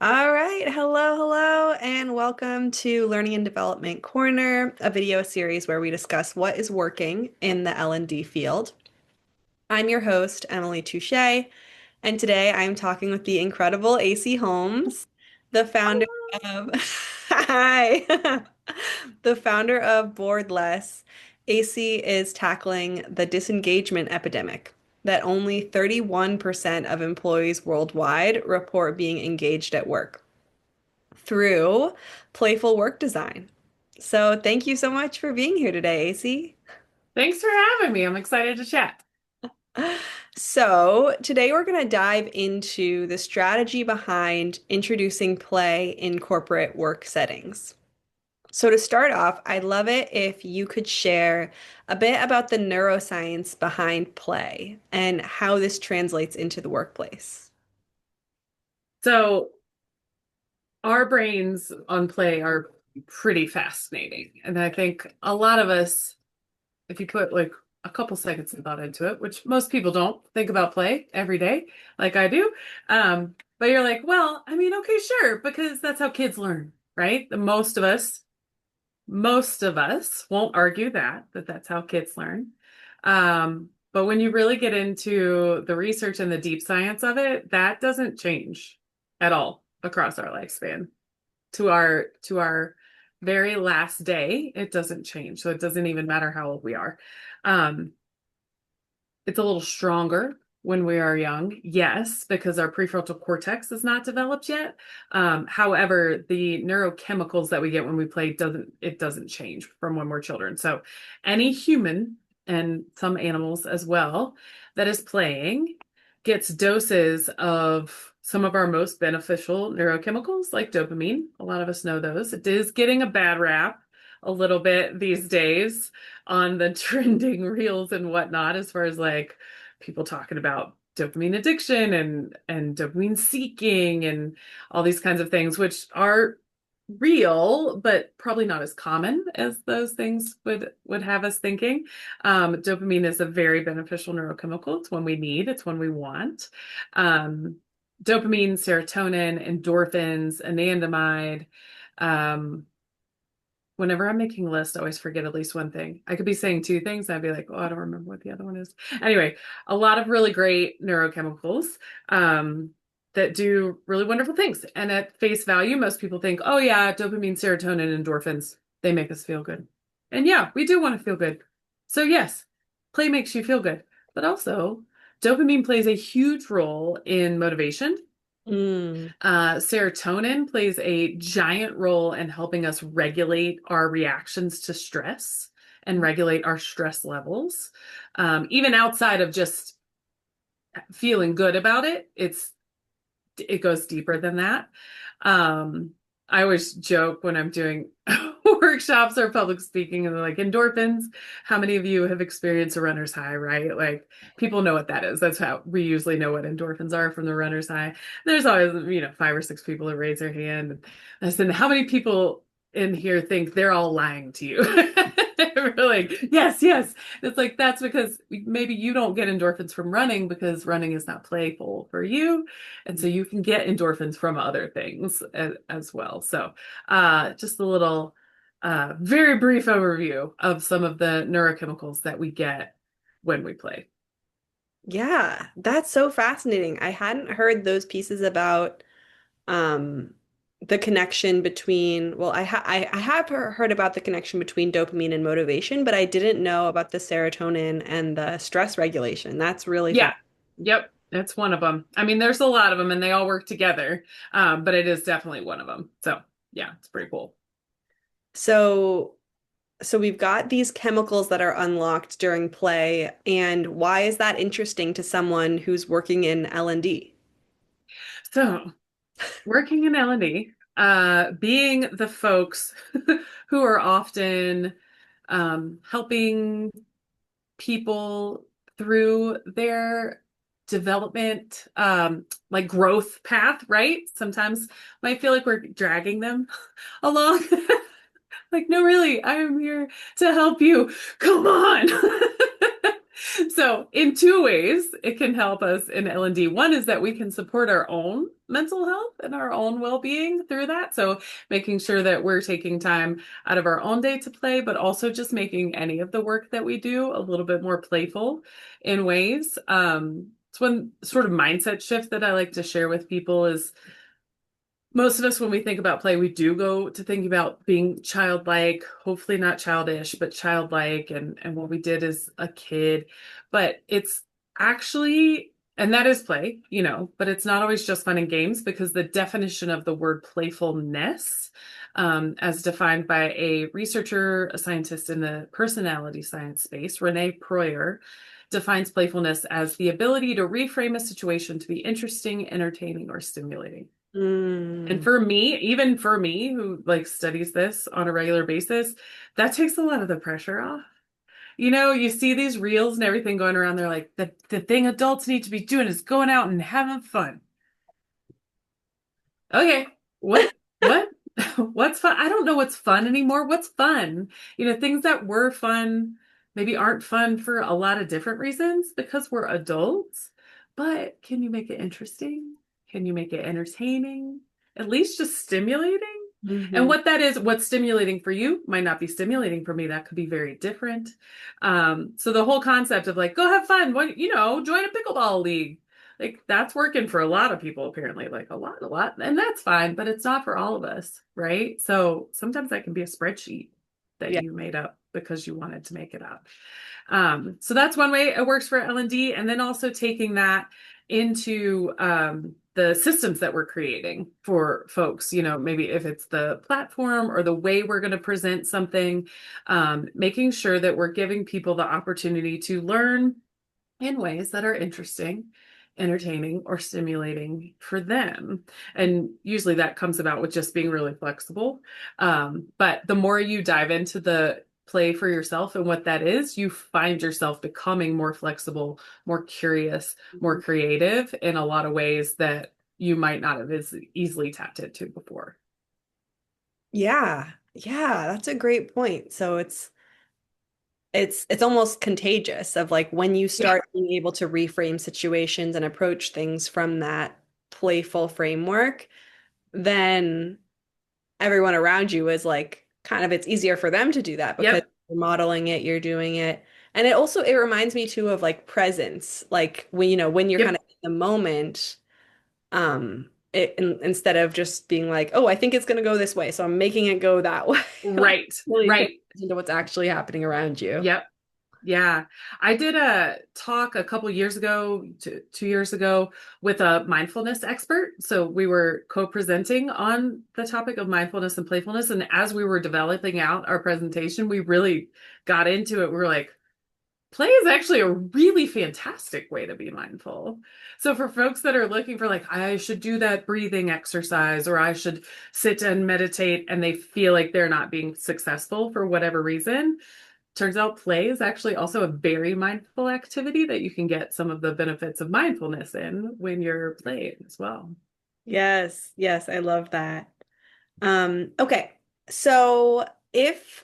All right. Hello, and welcome to Learning and Development Corner, a video series where we discuss what is working in the L&D field. I'm your host, Emily Touche, and today I'm talking with the incredible Acey Holmes, the founder of Hi, the founder of BoredLess. Acey is tackling the disengagement epidemic that only 31% of employees worldwide report being engaged at work through playful work design. So thank you so much for being here today, AC. Thanks for having me. I'm excited to chat. So today we're going to dive into the strategy behind introducing play in corporate work settings. So to start off, I'd love it if you could share a bit about the neuroscience behind play and how this translates into the workplace. So, our brains on play are pretty fascinating. And I think a lot of us, if you put like a couple seconds of thought into it, which most people don't think about play every day, like I do, but you're like, well, I mean, okay, sure, because that's how kids learn, right? Most of us won't argue that that's how kids learn. But when you really get into the research and the deep science of it, that doesn't change at all across our lifespan. To our very last day, it doesn't change. So it doesn't even matter how old we are. Um, it's a little stronger when we are young, yes, because our prefrontal cortex is not developed yet. However, the neurochemicals that we get when we play doesn't change from when we're children. So any human and some animals as well that is playing gets doses of some of our most beneficial neurochemicals like dopamine. A lot of us know those. It is getting a bad rap a little bit these days on the trending reels and whatnot, as far as like people talking about dopamine addiction and dopamine seeking and all these kinds of things, which are real, but probably not as common as those things would have us thinking. Dopamine is a very beneficial neurochemical. It's one we need. It's one we want. Um, Dopamine, serotonin, endorphins, anandamide. Um, Whenever I'm making a list, I always forget at least one thing. I could be saying two things, and I'd be like, oh, I don't remember what the other one is. Anyway, a lot of really great neurochemicals um, that do really wonderful things. And at face value, most people think, oh, yeah, dopamine, serotonin, endorphins, they make us feel good. And yeah, we do want to feel good. So, yes, play makes you feel good. But also, dopamine plays a huge role in motivation. Mm. Serotonin plays a giant role in helping us regulate our reactions to stress and regulate our stress levels. Even outside of just feeling good about it, it goes deeper than that. Um, I always joke when I'm doing workshops or public speaking, and they're like endorphins. How many of you have experienced a runner's high, right? Like people know what that is. That's how we usually know what endorphins are from the runner's high. There's always, five or six people that raise their hand. And I said, how many people in here think they're all lying to you? We're like, yes, yes. It's like that's because maybe you don't get endorphins from running because running is not playful for you. And so you can get endorphins from other things as well. So just a little very brief overview of some of the neurochemicals that we get when we play. Yeah, that's so fascinating. I hadn't heard those pieces about um the connection between, well, I have heard about the connection between dopamine and motivation, but I didn't know about the serotonin and the stress regulation. That's really Yeah. fast. Yep. That's one of them. I mean, there's a lot of them and they all work together, but it is definitely one of them. So, yeah, it's pretty cool. So so we've got these chemicals that are unlocked during play, and why is that interesting to someone who's working in L&D? So, working in L&D, being the folks who are often helping people through their development, like growth path, right? Sometimes might feel like we're dragging them along. Like, no, really, I am here to help you. Come on. So, in two ways, it can help us in L&D. One is that we can support our own mental health and our own well-being through that. So, making sure that we're taking time out of our own day to play, but also just making any of the work that we do a little bit more playful in ways. It's one sort of mindset shift that I like to share with people is most of us, when we think about play, we do go to thinking about being childlike, hopefully not childish, but childlike, and what we did as a kid. But it's actually, and that is play, but it's not always just fun and games because the definition of the word playfulness, as defined by a researcher, a scientist in the personality science space, Renee Proyer, defines playfulness as the ability to reframe a situation to be interesting, entertaining, or stimulating. And Mm. for me, even for me who like studies this on a regular basis, that takes a lot of the pressure off. You see these reels and everything going around. They're like, the thing adults need to be doing is going out and having fun. Okay, what, what's fun? I don't know what's fun anymore. What's fun? Things that were fun maybe aren't fun for a lot of different reasons because we're adults. But can you make it interesting? Can you make it entertaining? At least just stimulating? And Mhm. what that is, what's stimulating for you might not be stimulating for me. That could be very different. So the whole concept of like, go have fun, join a pickleball league. Like that's working for a lot of people, apparently, like a lot. And that's fine, but it's not for all of us, right? So sometimes that can be a spreadsheet that Yeah. you made up because you wanted to make it up. So that's one way it works for L&D. And then also taking that into the systems that we're creating for folks, maybe if it's the platform or the way we're going to present something, making sure that we're giving people the opportunity to learn in ways that are interesting, entertaining, or stimulating for them. And usually that comes about with just being really flexible. But the more you dive into the play for yourself and what that is, you find yourself becoming more flexible, more curious, more Mhm. creative in a lot of ways that you might not have as easily tapped into before. Yeah. Yeah, that's a great point. So it's almost contagious of like when you Yeah. start being able to reframe situations and approach things from that playful framework, then everyone around you is like kind of it's easier for them to do that because Yep. you're modeling it, you're doing it. And it reminds me too of like presence, like when you're kind Yep. of in the moment, instead of just being like, oh, I think it's going to go this way, so I'm making it go that way. Like Right. really paying Right. attention to what's actually happening around you. Yep. Yeah, I did a talk a couple years ago, 2 years ago, with a mindfulness expert. So we were co-presenting on the topic of mindfulness and playfulness. And as we were developing out our presentation, we really got into it. We were like, play is actually a really fantastic way to be mindful. So for folks that are looking for like, I should do that breathing exercise or I should sit and meditate and they feel like they're not being successful for whatever reason, turns out play is actually also a very mindful activity that you can get some of the benefits of mindfulness in when you're playing as well. Yes, yes, I love that. Okay. So if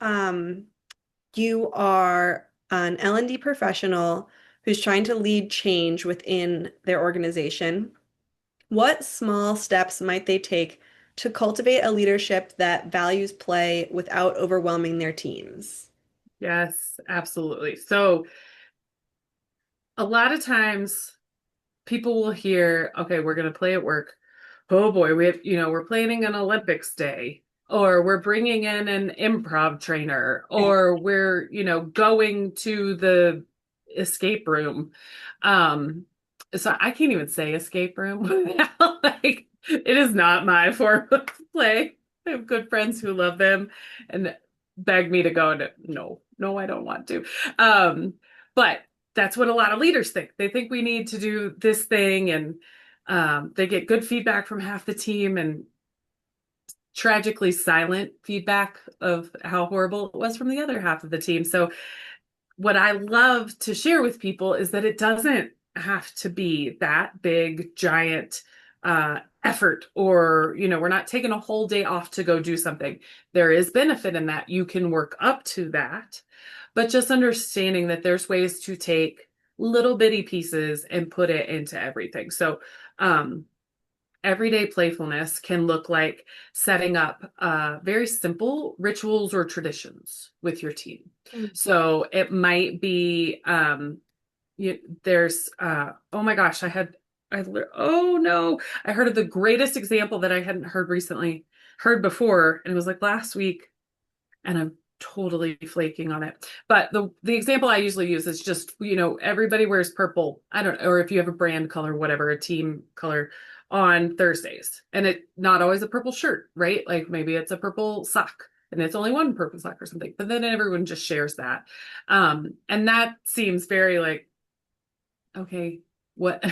um you are an L&D professional who's trying to lead change within their organization, what small steps might they take to cultivate a leadership that values play without overwhelming their teams? Yes, absolutely. So a lot of times people will hear, okay, we're going to play at work. Oh boy, we're planning an Olympics day, or we're bringing in an improv trainer, or we're, going to the escape room. Um, so I can't even say escape room. Like, it is not my form of play. I have good friends who love them and beg me to go, and no, no, I don't want to. But that's what a lot of leaders think. They think we need to do this thing, and they get good feedback from half the team and tragically silent feedback of how horrible it was from the other half of the team. So, what I love to share with people is that it doesn't have to be that big, giant effort, or, we're not taking a whole day off to go do something. There is benefit in that. You can work up to that. but just understanding that there's ways to take little bitty pieces and put it into everything. So, um, everyday playfulness can look like setting up very simple rituals or traditions with your team. Mm. So it might be there's oh my gosh, oh no, I heard of the greatest example that I hadn't heard before, and it was like last week, and I'm totally flaking on it. But the example I usually use is just, everybody wears purple. I don't know, or if you have a brand color, whatever, a team color on Thursdays. And it not always a purple shirt, right? Like maybe it's a purple sock and it's only one purple sock or something. But then everyone just shares that. And that seems very like, okay, what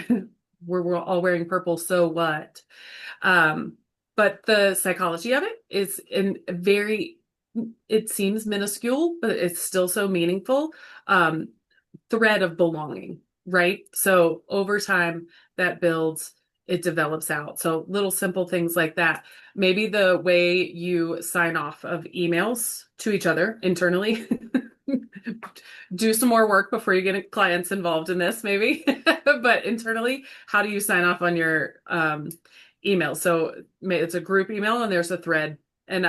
we're all wearing purple, so what? Um, but the psychology of it is in very, it seems minuscule, but it's still so meaningful. Um, Thread of belonging, right? So over time, that builds, it develops out. So little simple things like that. Maybe the way you sign off of emails to each other internally. Do some more work before you get clients involved in this, maybe. But internally, how do you sign off on your email? So it's a group email and there's a thread. And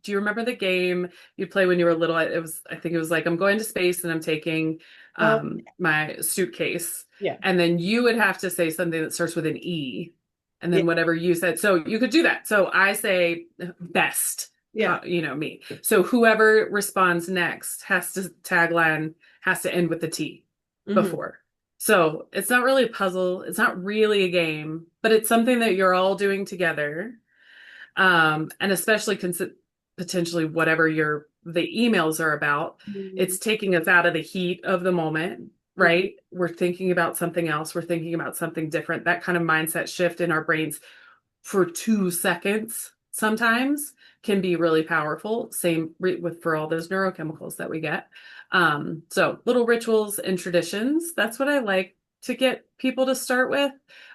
do you remember the game you play when you were little? I think it was like, I'm going to space and I'm taking Oh, my suitcase. yeah. And then you would have to say something that starts with an E. And Yeah. then whatever you said. So you could do that. So I say best, Yeah. me. So whoever responds next tagline has to end with the T Hmm. before. So it's not really a puzzle. It's not really a game, but it's something that you're all doing together. And especially potentially whatever the emails are about, it's taking us out of the heat of the moment, Hmm. right? We're thinking about something else. We're thinking about something different. That kind of mindset shift in our brains for 2 seconds sometimes can be really powerful. Same with for all those neurochemicals that we get. So little rituals and traditions. That's what I like to get people to start with.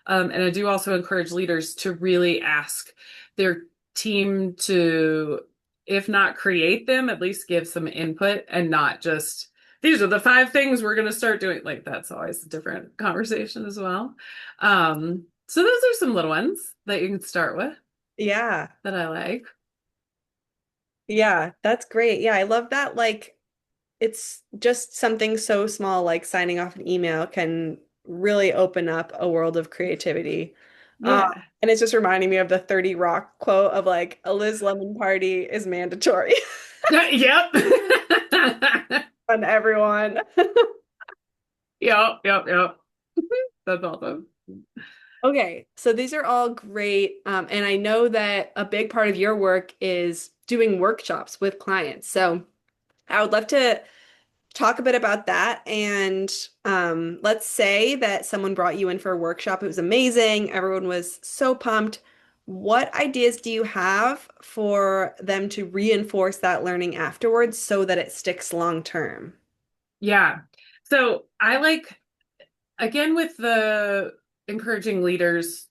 And I do also encourage leaders to really ask their team to, if not create them, at least give some input and not just, these are the 5 things we're going to start doing. Like that's always a different conversation as well. So those are some little ones that you can start with Yeah. that I like. Yeah. That's great. Yeah. I love that. Like, it's just something so small, like signing off an email can really open up a world of creativity. Um, Yeah. and it's just reminding me of the 30 Rock quote of like, a Liz Lemon party is mandatory Yep. on everyone. Yep. Yep. Yep. That's awesome. Okay, so these are all great. And I know that a big part of your work is doing workshops with clients. So I would love to talk a bit about that. And let's say that someone brought you in for a workshop. It was amazing. Everyone was so pumped. What ideas do you have for them to reinforce that learning afterwards so that it sticks long term? Yeah. So I like, again, with the encouraging leaders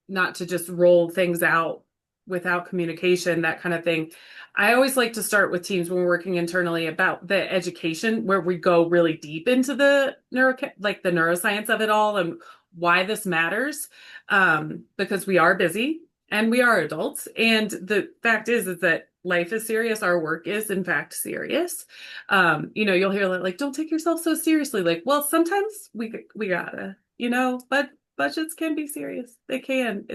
not to just roll things out without communication, that kind of thing. I always like to start with teams when we're working internally about the education where we go really deep into the like the neuroscience of it all and why this matters. Because we are busy and we are adults. And the fact is that life is serious. Our work is in fact serious. You'll hear like, don't take yourself so seriously. Like, well, sometimes we gotta, but budgets can be serious. They can.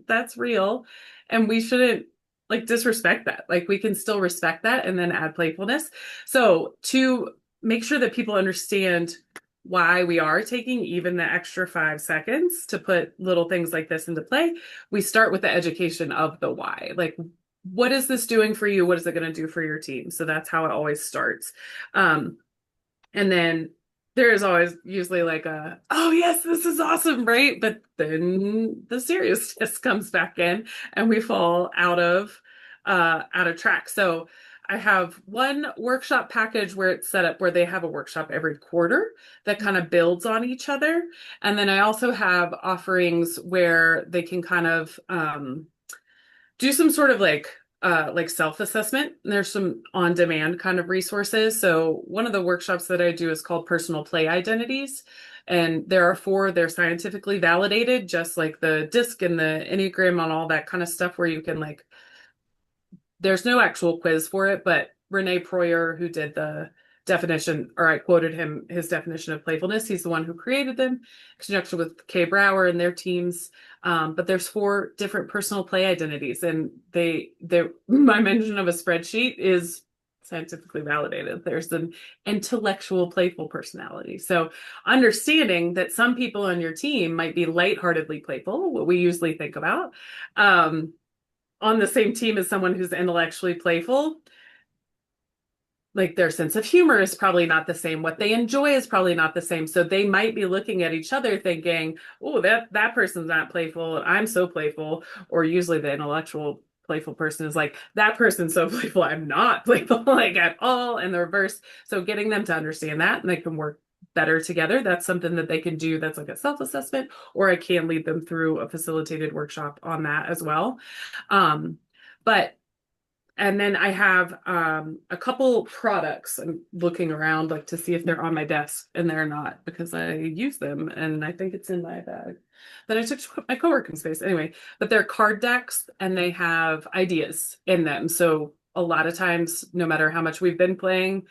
That's real. And we shouldn't like disrespect that. Like we can still respect that and then add playfulness. So to make sure that people understand why we are taking even the extra 5 seconds to put little things like this into play, we start with the education of the why. Like, what is this doing for you? What is it going to do for your team? So that's how it always starts. And then there is always usually like oh yes, this is awesome, right? But then the seriousness comes back in and we fall out of track. So I have one workshop package where it's set up where they have a workshop every quarter that kind of builds on each other. And then I also have offerings where they can kind of do some sort of like like self-assessment. There's some on-demand kind of resources. So one of the workshops that I do is called personal play identities. And there are four, they're scientifically validated, just like the disc and the Enneagram and all that kind of stuff where you can like there's no actual quiz for it, but Rene Proyer, who did the definition, or I quoted him his definition of playfulness. He's the one who created them in conjunction with Kay Brower and their teams. But there's four different personal play identities, and my mention of a spreadsheet is scientifically validated. There's an intellectual, playful personality. So understanding that some people on your team might be lightheartedly playful, what we usually think about. On the same team as someone who's intellectually playful, like their sense of humor is probably not the same. What they enjoy is probably not the same. So they might be looking at each other thinking, oh, that person's not playful. I'm so playful. Or usually the intellectual playful person is like, that person's so playful. I'm not playful like at all. And the reverse. So getting them to understand that and they can work better together. That's something that they can do. That's like a self-assessment, or I can lead them through a facilitated workshop on that as well. Um, but and then I have a couple products. I'm looking around like to see if they're on my desk, and they're not because I use them, and I think it's in my bag that I took to my co-working space. Anyway, but they're card decks, and they have ideas in them. So a lot of times, no matter how much we've been playing,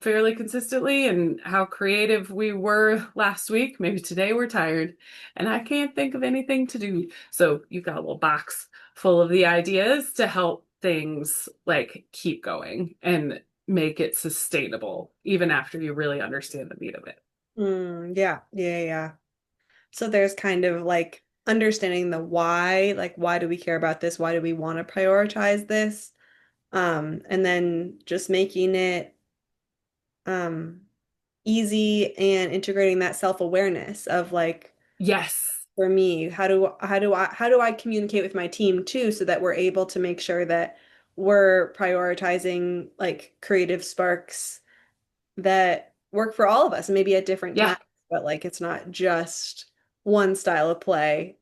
fairly consistently and how creative we were last week. Maybe today we're tired and I can't think of anything to do. So you've got a little box full of the ideas to help things like keep going and make it sustainable, even after you really understand the meat of it. Yeah, yeah, yeah. So there's kind of like understanding the why, like why do we care about this? Why do we want to prioritize this? And then just making it um easy and integrating that self-awareness of like Yes, for me, how do I communicate with my team too so that we're able to make sure that we're prioritizing like creative sparks that work for all of us, maybe at different yeah, times, but like it's not just one style of play.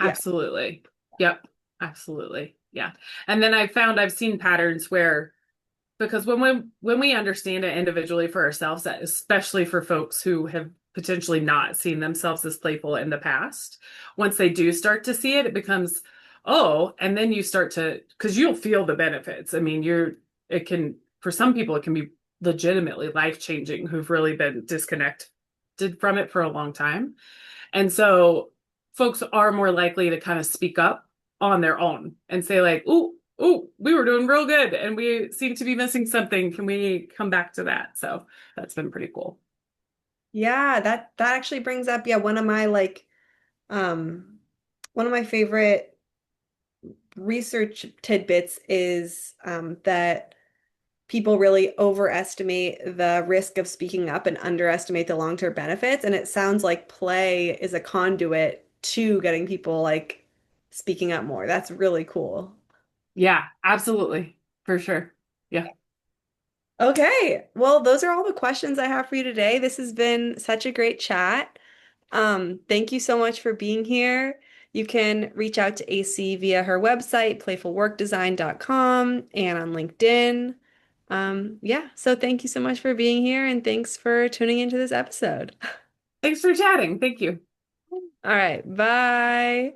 Yeah. absolutely. Yep, absolutely. Yeah. And then I've seen patterns where because when we understand it individually for ourselves, especially for folks who have potentially not seen themselves as playful in the past, once they do start to see it, it becomes, oh, and then you start to, because you'll feel the benefits. I mean, it can, for some people, it can be legitimately life-changing who've really been disconnected from it for a long time. And so folks are more likely to kind of speak up on their own and say like, "Ooh, we were doing real good and we seem to be missing something. Can we come back to that?" So that's been pretty cool. Yeah, that actually brings up, yeah, um one of my favorite research tidbits is that people really overestimate the risk of speaking up and underestimate the long-term benefits. And it sounds like play is a conduit to getting people like speaking up more. That's really cool. Yeah, absolutely. For sure. Yeah. Okay, well, those are all the questions I have for you today. This has been such a great chat. Thank you so much for being here. You can reach out to AC via her website, playfulworkdesign.com, and on LinkedIn. Yeah, so thank you so much for being here and thanks for tuning into this episode. Thanks for chatting. Thank you. All right, bye.